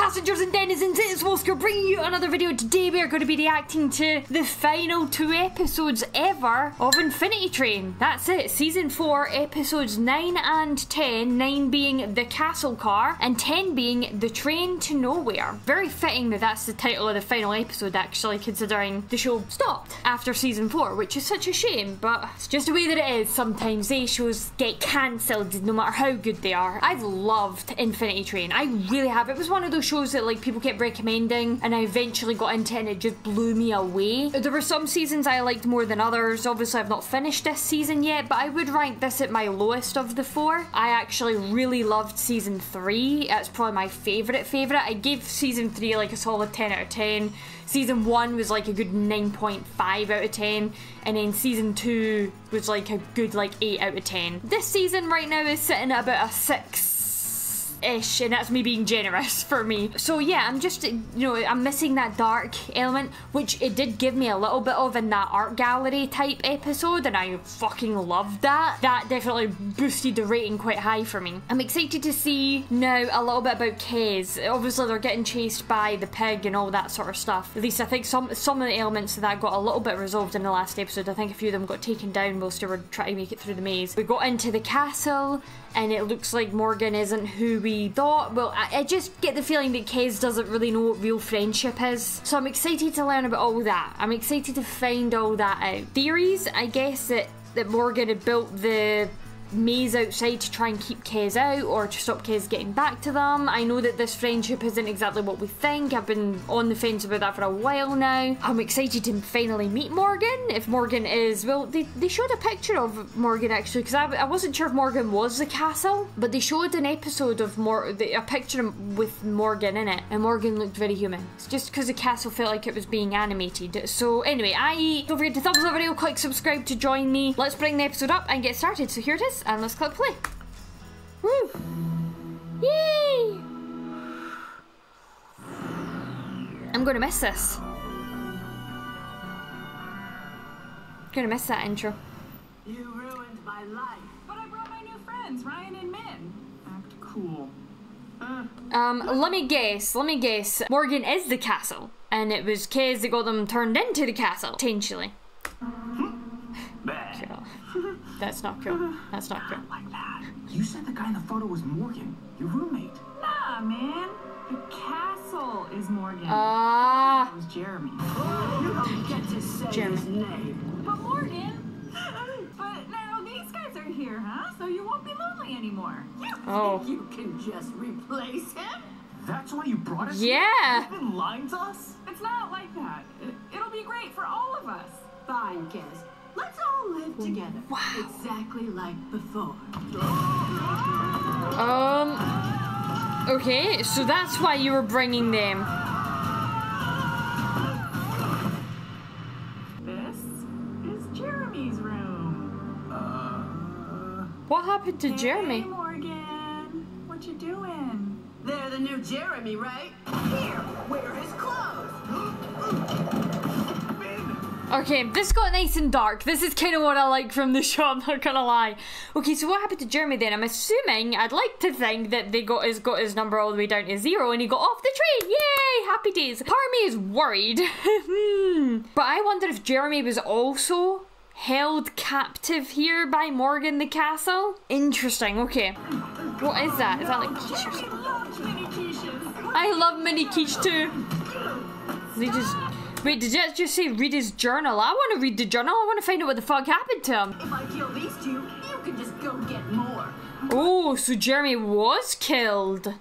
Passengers and denizens, it's Wolfscar bringing you another video. Today we are going to be reacting to the final 2 episodes ever of Infinity Train. That's it, season 4, episodes 9 and 10, 9 being the castle car and 10 being the train to nowhere. Very fitting that that's the title of the final episode, actually, considering the show stopped after season 4, which is such a shame, but it's just the way that it is. Sometimes these shows get cancelled no matter how good they are. I've loved Infinity Train, I really have. It was one of those shows that like people kept recommending and I eventually got into it and it just blew me away. There were some seasons I liked more than others. Obviously I've not finished this season yet, but I would rank this at my lowest of the 4. I actually really loved season 3. That's probably my favourite. I gave season 3 like a solid 10 out of 10. Season 1 was like a good 9.5 out of 10, and then season 2 was like a good like 8 out of 10. This season right now is sitting at about a 6-ish, and that's me being generous for me. So yeah, I'm just, you know, I'm missing that dark element, which it did give me a little bit of in that art gallery type episode, and I fucking loved that. That definitely boosted the rating quite high for me. I'm excited to see now a little bit about Kez. Obviously they're getting chased by the pig and all that sort of stuff. At least I think some of the elements of that got a little bit resolved in the last episode. I think a few of them got taken down whilst they were trying to make it through the maze. We got into the castle and it looks like Morgan isn't who we thought. Well, I just get the feeling that Kez doesn't really know what real friendship is. So I'm excited to learn about all that. I'm excited to find all that out. Theories, I guess, that Morgan had built the maze outside to try and keep Kez out or to stop Kez getting back to them. I know that this friendship isn't exactly what we think. I've been on the fence about that for a while now. I'm excited to finally meet Morgan. If Morgan is, well, they showed a picture of Morgan actually, because I wasn't sure if Morgan was the castle, but they showed an episode of a picture with Morgan in it, and Morgan looked very human. It's just because the castle felt like it was being animated. So anyway, don't forget to thumbs up the video, click subscribe to join me. Let's bring the episode up and get started. So here it is. And let's click play. Woo! Yay! I'm gonna miss this. Gonna miss that intro. You ruined my life. But I brought my new friends, Ryan and Min. Act cool. Let me guess. Morgan is the castle, and it was Kez that got them turned into the castle, potentially. Cool. That's not cool. That's not cool. Like that. You said the guy in the photo was Morgan, your roommate. Nah, man. The castle is Morgan. Ah. It was Jeremy. You don't get to say his name. But Morgan. But now these guys are here, huh? So you won't be lonely anymore. You think you can just replace him? That's why you brought us? Yeah. You've been lying to us? It's not like that. It'll be great for all of us. Fine, Kez. Let's all live together. Wow. Exactly like before. Okay, so that's why you were bringing them. This is Jeremy's room. What happened to Jeremy? Hey, Morgan. What you doing? They're the new Jeremy, right? Here, wear his clothes. Okay, this got nice and dark. This is kind of what I like from the show, I'm not gonna lie. Okay, so what happened to Jeremy then? I'm assuming, I'd like to think that they got his number all the way down to 0 and he got off the train. Yay! Happy days. Part of me is worried. But I wonder if Jeremy was also held captive here by Morgan the castle? Interesting, okay. What is that? Is that like quiche or something? I love mini quiche too. They just... Wait, did you just say read his journal? I want to read the journal. I want to find out what the fuck happened to him. If I kill these two, you can just go get more. Oh, so Jeremy was killed.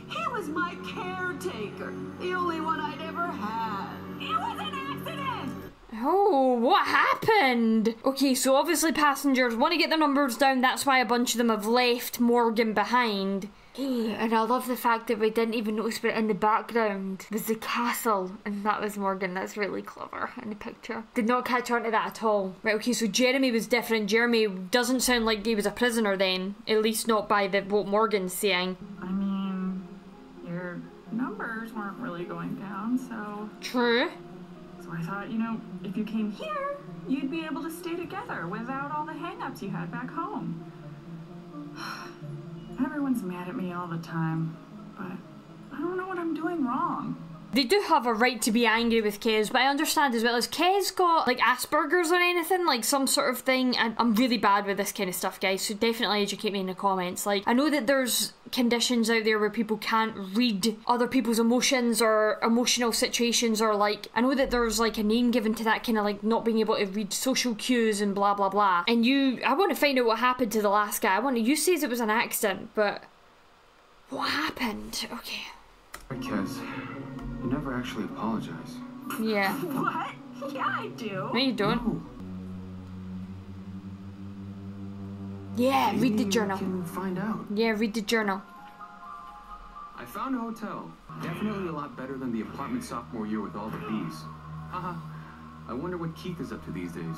He was my caretaker. The only one I'd ever had. It was an accident! Oh, what happened? Okay, so obviously passengers want to get their numbers down. That's why a bunch of them have left Morgan behind. And I love the fact that we didn't even notice, but in the background was the castle, and that was Morgan. That's really clever in the picture. Did not catch on to that at all. Right, okay, so Jeremy was different. Jeremy doesn't sound like he was a prisoner then, at least not by what Morgan's saying. I mean, your numbers weren't really going down, so... True. So I thought, you know, if you came here, you'd be able to stay together without all the hang-ups you had back home. Everyone's mad at me all the time, but I don't know what I'm doing wrong. They do have a right to be angry with Kez, but I understand as well, as Kez got like Asperger's or anything, like some sort of thing, and I'm really bad with this kind of stuff, guys, so definitely educate me in the comments. Like, I know that there's conditions out there where people can't read other people's emotions or emotional situations, or like, I know that there's like a name given to that kind of like not being able to read social cues and blah blah blah. And I want to find out what happened to the last guy. You says it was an accident, but what happened? Okay. Kez, you never actually apologize. Yeah. What? Yeah, I do. No, you don't. No. Yeah, Maybe read the you journal. can find out. Yeah, read the journal. I found a hotel. Definitely a lot better than the apartment sophomore year with all the bees. Haha. I wonder what Keith is up to these days.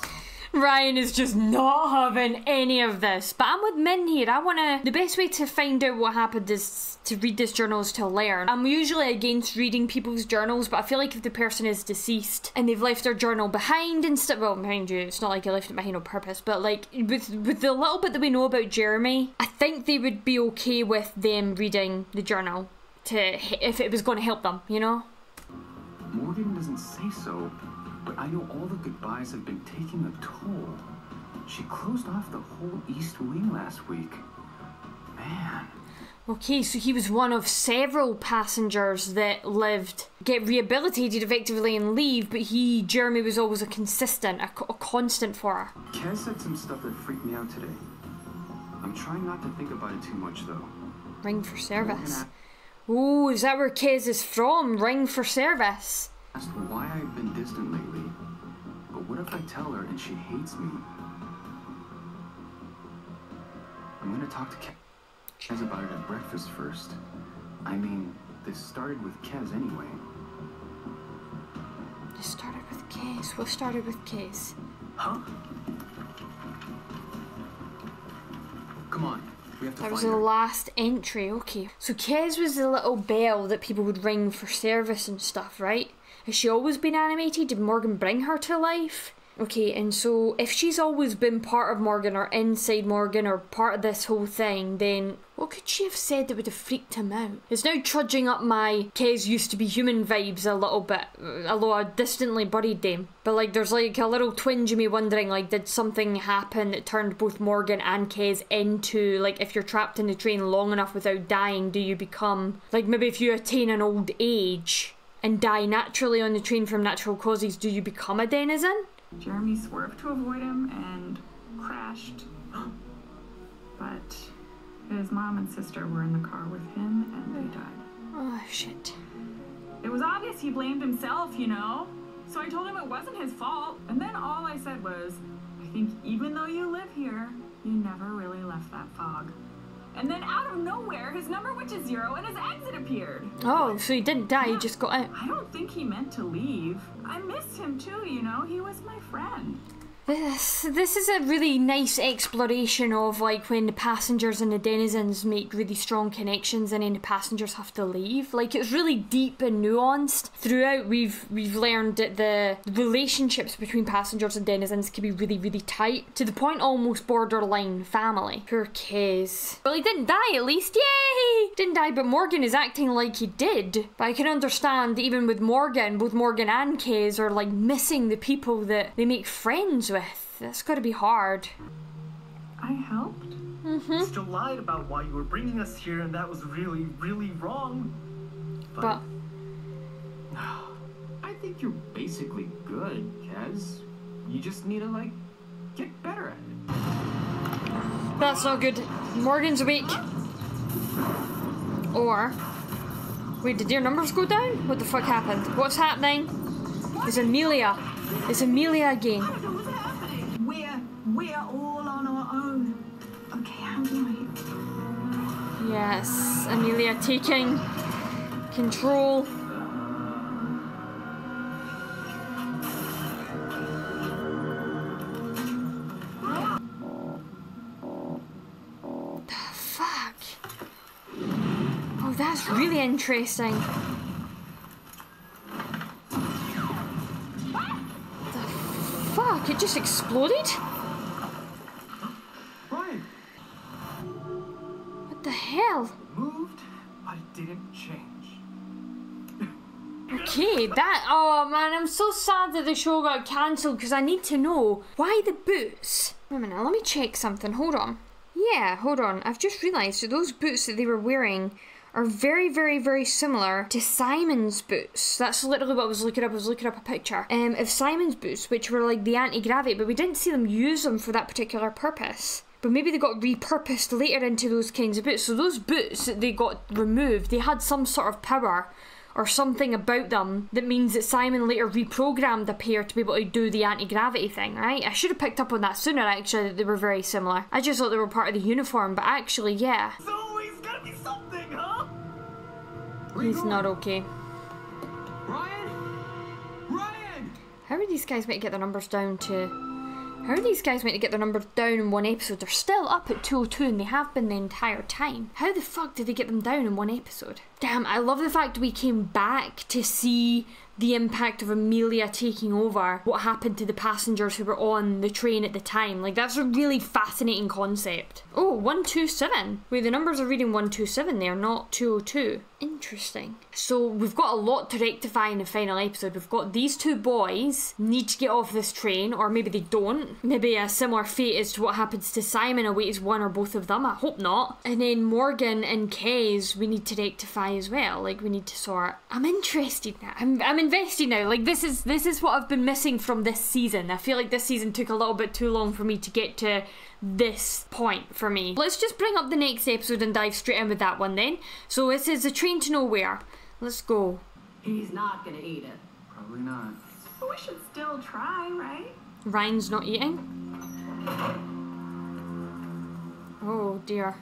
Ryan is just not having any of this. But I'm with Min here. The best way to find out what happened is to read this journal is to learn. I'm usually against reading people's journals, but I feel like if the person is deceased and they've left their journal behind and stuff, well, behind you, it's not like you left it behind on purpose, but like with the little bit that we know about Jeremy, I think they would be okay with them reading the journal if it was going to help them, you know? Morgan doesn't say so, but I know all the goodbyes have been taking a toll. She closed off the whole East Wing last week. Man. Okay, so he was one of several passengers that get rehabilitated effectively and leave, but Jeremy was always a constant for her. Kez said some stuff that freaked me out today. I'm trying not to think about it too much though. Ring for service. Oh, is that where Kez is from? Ring for service. Asked why I've been distant lately, but what if I tell her and she hates me? I'm gonna talk to Kez about it at breakfast first. I mean, this started with Kez anyway. This started with Kez. What started with Kez? Huh? Come on. We have to That was find the her. last entry. Okay. So Kez was the little bell that people would ring for service and stuff, right? Has she always been animated? Did Morgan bring her to life? Okay, and so if she's always been part of Morgan or inside Morgan or part of this whole thing, then what could she have said that would have freaked him out? It's now trudging up my Kez used to be human vibes a little bit, although I distantly buried them. But like there's like a little twinge of me wondering, like, did something happen that turned both Morgan and Kez into, like, if you're trapped in the train long enough without dying, do you become, like, maybe if you attain an old age and die naturally on the train from natural causes, do you become a denizen? Jeremy swerved to avoid him and crashed. But his mom and sister were in the car with him and they died. Oh, shit. It was obvious he blamed himself, you know? So I told him it wasn't his fault. And then all I said was, I think even though you live here, you never really left that fog. And then out of nowhere, his number went to 0 and his exit appeared. Oh, so he didn't die, he just got out. I don't think he meant to leave. I missed him too, you know? He was my friend. This is a really nice exploration of like when the passengers and the denizens make really strong connections and then the passengers have to leave. Like, it's really deep and nuanced. Throughout we've learned that the relationships between passengers and denizens can be really, really tight, to the point almost borderline family. Poor Kez. Well, he didn't die at least, yay! Didn't die, but Morgan is acting like he did. But I can understand that even with Morgan, both Morgan and Kez are like missing the people that they make friends with. That's gotta be hard. I helped? You still lied about why you were bringing us here, and that was really, really wrong. But I think you're basically good, Kez. You just need to, like, get better at it. that's not good. Morgan's awake. Or... wait, did your numbers go down? What the fuck happened? What's happening? It's Amelia. It's Amelia again. We're all on our own. Okay, how do I... Yes, Amelia taking control. The fuck? Oh, that's really interesting. The fuck? It just exploded? Ryan! What the hell? Moved, but it didn't change. Okay, oh man, I'm so sad that the show got cancelled because I need to know why the boots. Wait a minute, let me check something. Hold on. Yeah, hold on. I've just realised that those boots that they were wearing are very, very, very similar to Simon's boots. That's literally what I was looking up. I was looking up a picture of Simon's boots, which were like the anti-gravity, but we didn't see them use them for that particular purpose. But maybe they got repurposed later into those kinds of boots. So those boots that they got removed, they had some sort of power or something about them that means that Simon later reprogrammed a pair to be able to do the anti-gravity thing, right? I should have picked up on that sooner, actually, that they were very similar. I just thought they were part of the uniform, but actually, yeah. So he's gotta be something, huh? He's not okay. Ryan? Ryan! How are these guys meant to get their numbers down to... How are these guys meant to get their numbers down in one episode? They're still up at 202 and they have been the entire time. How the fuck did they get them down in one episode? Damn, I love the fact we came back to see the impact of Amelia taking over, what happened to the passengers who were on the train at the time. Like, that's a really fascinating concept. Oh, 127. Wait, the numbers are reading 127 there, not 202. Interesting. So we've got a lot to rectify in the final episode. We've got these two boys need to get off this train, or maybe they don't. Maybe a similar fate as to what happens to Simon awaits one or both of them. I hope not. And then Morgan and Kez we need to rectify as well. Like, we need to sort... I'm interested now. I'm invested now. Like, this is what I've been missing from this season. I feel like this season took a little bit too long for me to get to this point for me. Let's just bring up the next episode and dive straight in with that one then. So this is A Train to Nowhere. Let's go. He's not gonna eat it. Probably not. But we should still try, right? Ryan's not eating. Oh dear.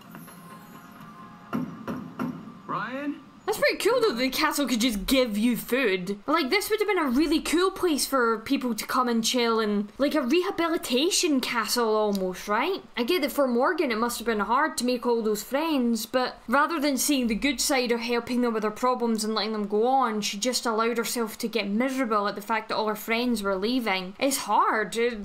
Ryan? That's pretty cool though, the castle could just give you food. Like, this would have been a really cool place for people to come and chill, and like a rehabilitation castle almost, right? I get that for Morgan it must have been hard to make all those friends, but rather than seeing the good side of helping them with their problems and letting them go on, she just allowed herself to get miserable at the fact that all her friends were leaving. It's hard. You've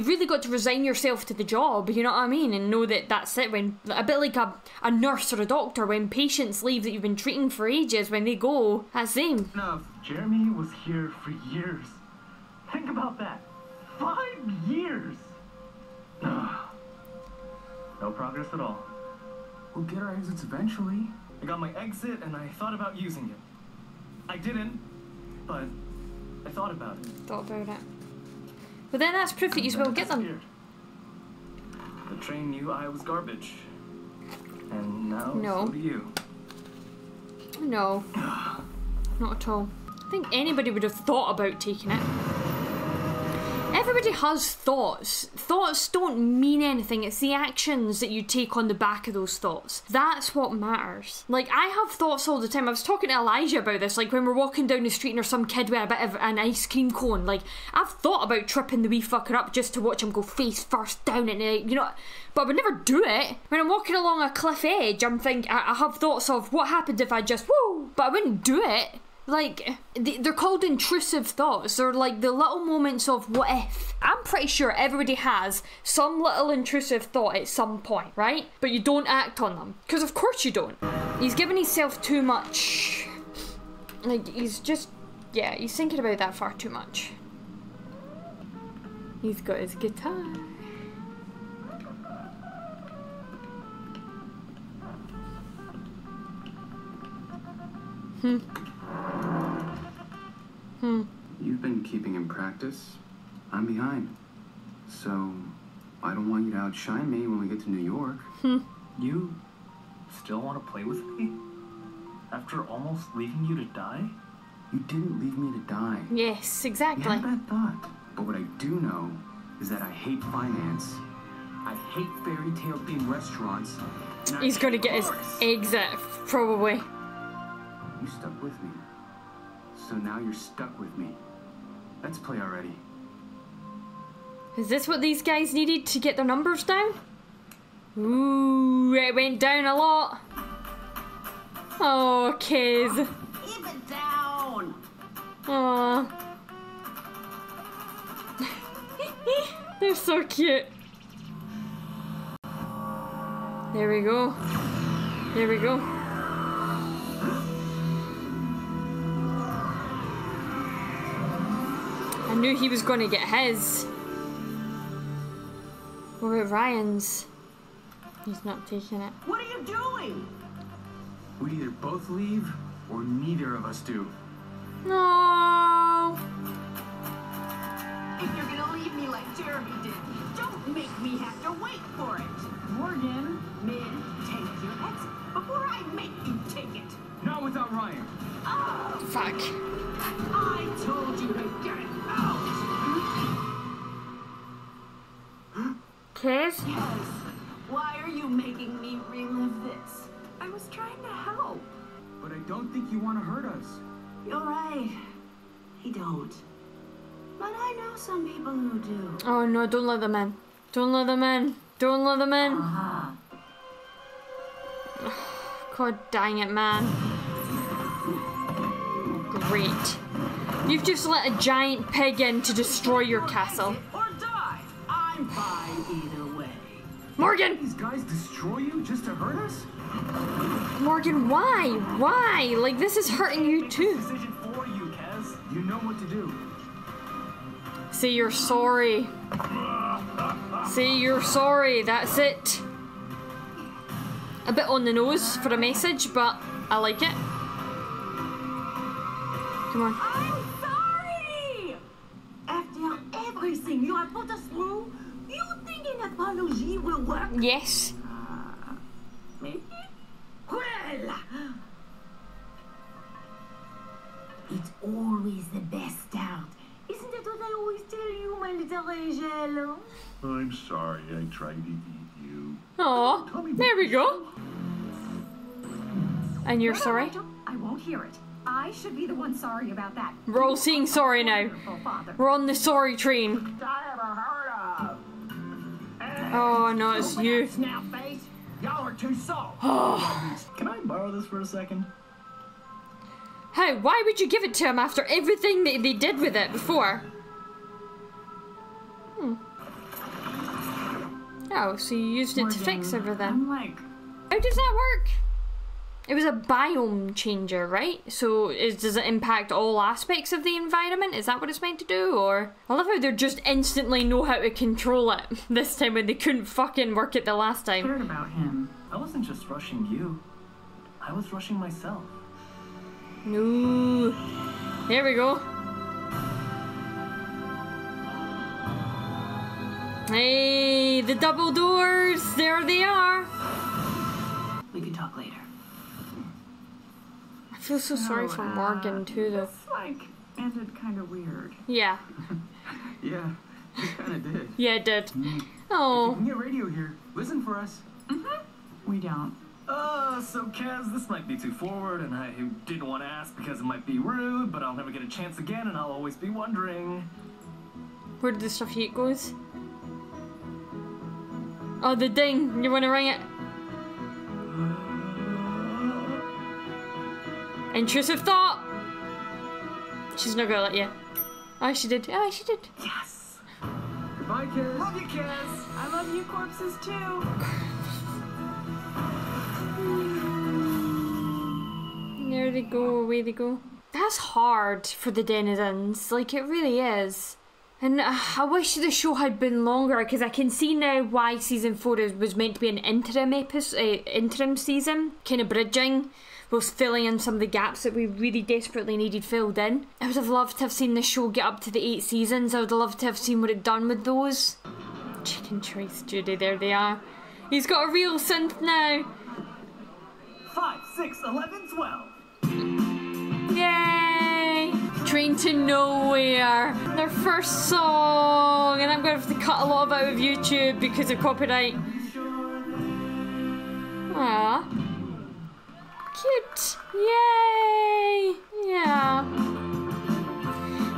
really got to resign yourself to the job, you know what I mean? And know that that's it. When a bit like a nurse or a doctor, when patients leave that you've been treating for ages, when they go, that's them. Enough. Jeremy was here for years. Think about that. 5 years. No progress at all. We'll get our exits eventually. I got my exit and I thought about using it. I didn't, but I thought about it. Thought about it. But then that's proof that you will get them. The train knew I was garbage. And now No. so do you. No. Not at all. I think anybody would have thought about taking it. Everybody has thoughts. Thoughts don't mean anything. It's the actions that you take on the back of those thoughts. That's what matters. Like, I have thoughts all the time. I was talking to Elijah about this, like when we're walking down the street and there's some kid with a bit of an ice cream cone. Like, I've thought about tripping the wee fucker up just to watch him go face first down it, you know, but I would never do it. When I'm walking along a cliff edge, I'm thinking, I have thoughts of what happened if I just, woo, but I wouldn't do it. Like, they're called intrusive thoughts. They're like the little moments of what if. I'm pretty sure everybody has some little intrusive thought at some point, right? But you don't act on them. Because of course you don't. He's giving himself too much. Like, he's just, yeah, he's thinking about that far too much. He's got his guitar. You've been keeping in practice. I'm behind. So, I don't want you to outshine me when we get to New York. You still want to play with me? After almost leaving you to die? You didn't leave me to die. Yes, You exactly. had that thought. But what I do know is that I hate finance. I hate fairy tale themed restaurants. And He's going to get his exit, probably. You stuck with me. So now you're stuck with me. Let's play already. Is this what these guys needed to get their numbers down? Ooh, it went down a lot. Oh, kids. Keep it down. Aww. They're so cute. There we go. There we go. knew he was going to get his. What about Ryan's? He's not taking it. What are you doing? We either both leave or neither of us do. No. If you're gonna leave me like Jeremy did, don't make me have to wait for it. Morgan, Min, take your exit before I make you take it. Not without Ryan. Oh, Fuck. I told you to get out. Kiss? Yes. Why are you making me relive this? I was trying to help. But I don't think you want to hurt us. You're right. I don't. But I know some people who do. Oh no, don't let them in. Don't let them in. Don't let them in. Uh-huh. God dang it, man. Great. You've just let a giant pig in to destroy your castle. Or die. I'm fine either way. Morgan! These guys destroy you just to hurt us? Morgan, why? Why? Like, this is hurting you too. Decision for you, Kaz. You know what to do. Say you're sorry. Say you're sorry, that's it. A bit on the nose for a message, but I like it. Come on. I'm sorry! After everything you have put us through, you think an apology will work? Yes. Maybe? Well, it's always the best out. Isn't that what I always tell you, my little Angelo? I'm sorry I tried to eat you. Aw, there we go. And you're sorry? I won't hear it. I should be the one sorry about that. We're all saying sorry now. We're on the sorry train. I ever heard of. Oh no, it's you. Now, face. Y'all are too soft. Can I borrow this for a second? How? Why would you give it to him after everything that they did with it before? Oh, so you used it to fix everything. I'm like, How does that work? It was a biome changer, right? So does it impact all aspects of the environment? Is that what it's meant to do? Or I love how they just instantly know how to control it this time when they couldn't fucking work it the last time. Cared about him. I wasn't just rushing you. I was rushing myself. No. There we go. Hey, the double doors. There they are. we can talk later. I feel so sorry for Morgan too, though. This, like, ended kind of weird. Yeah. Yeah, you kind of did. Yeah, it did. You Oh. can get radio here. Listen for us. We don't. So Kaz, this might be too forward, and I didn't want to ask because it might be rude, but I'll never get a chance again, and I'll always be wondering. Where did the stuff you eat goes? Oh, the ding. You want to ring it? Intrusive thought. She's not gonna let you. Oh, she did. Oh, she did. Yes. Goodbye, kids. Love you, Kaz. I love you corpses too. There they go. Away they go. That's hard for the denizens. Like, it really is. And I wish the show had been longer, because I can see now why season 4 was meant to be an interim season, kind of bridging, was filling in some of the gaps that we really desperately needed filled in. I would have loved to have seen the show get up to the 8 seasons. I would have loved to have seen what it done with those. Chicken choice, Judy, there they are. He's got a real synth now. 5, 6, 11, 12. Yay! Train to Nowhere, their first song, and I'm going to have to cut a lot of it out of YouTube because of copyright. Aww. Cute. Yay! Yeah.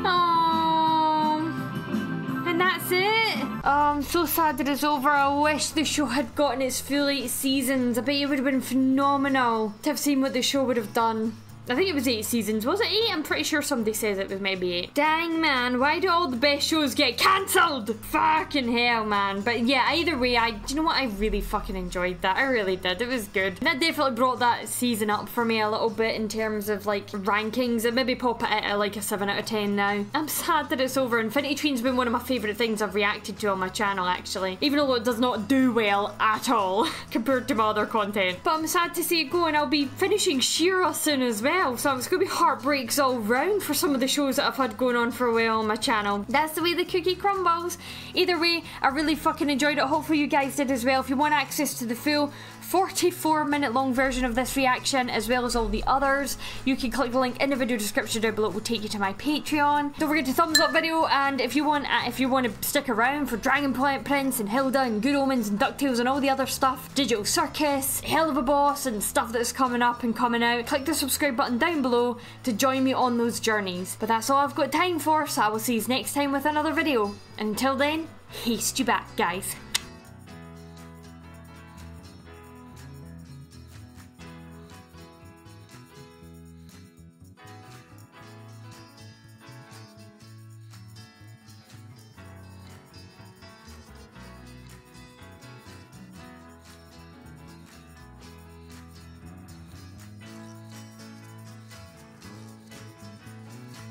Aww. And that's it. Oh, I'm so sad that it's over. I wish the show had gotten its full 8 seasons. I bet it would have been phenomenal to have seen what the show would have done. I think it was 8 seasons. Was it 8? I'm pretty sure somebody says it was maybe 8. Dang, man. Why do all the best shows get cancelled? Fucking hell, man. But yeah, either way, do you know what? I really fucking enjoyed that. I really did. It was good. And that definitely brought that season up for me a little bit in terms of like rankings. It maybe pop it at like a 7 out of 10 now. I'm sad that it's over. Infinity Train's been one of my favourite things I've reacted to on my channel, actually. Even though it does not do well at all compared to my other content. But I'm sad to see it go, and I'll be finishing She-Ra soon as well. So it's going to be heartbreaks all round for some of the shows that I've had going on for a while on my channel. That's the way the cookie crumbles. Either way, I really fucking enjoyed it. Hopefully you guys did as well. If you want access to the full 44-minute long version of this reaction, as well as all the others, you can click the link in the video description down below. It will take you to my Patreon. Don't forget to thumbs up video, and if you want to stick around for Dragon Prince and Hilda and Good Omens and DuckTales and all the other stuff, Digital Circus, Hell of a Boss and stuff that's coming up and coming out, click the subscribe button down below to join me on those journeys. But that's all I've got time for, so I will see you next time with another video. And until then, haste you back, guys.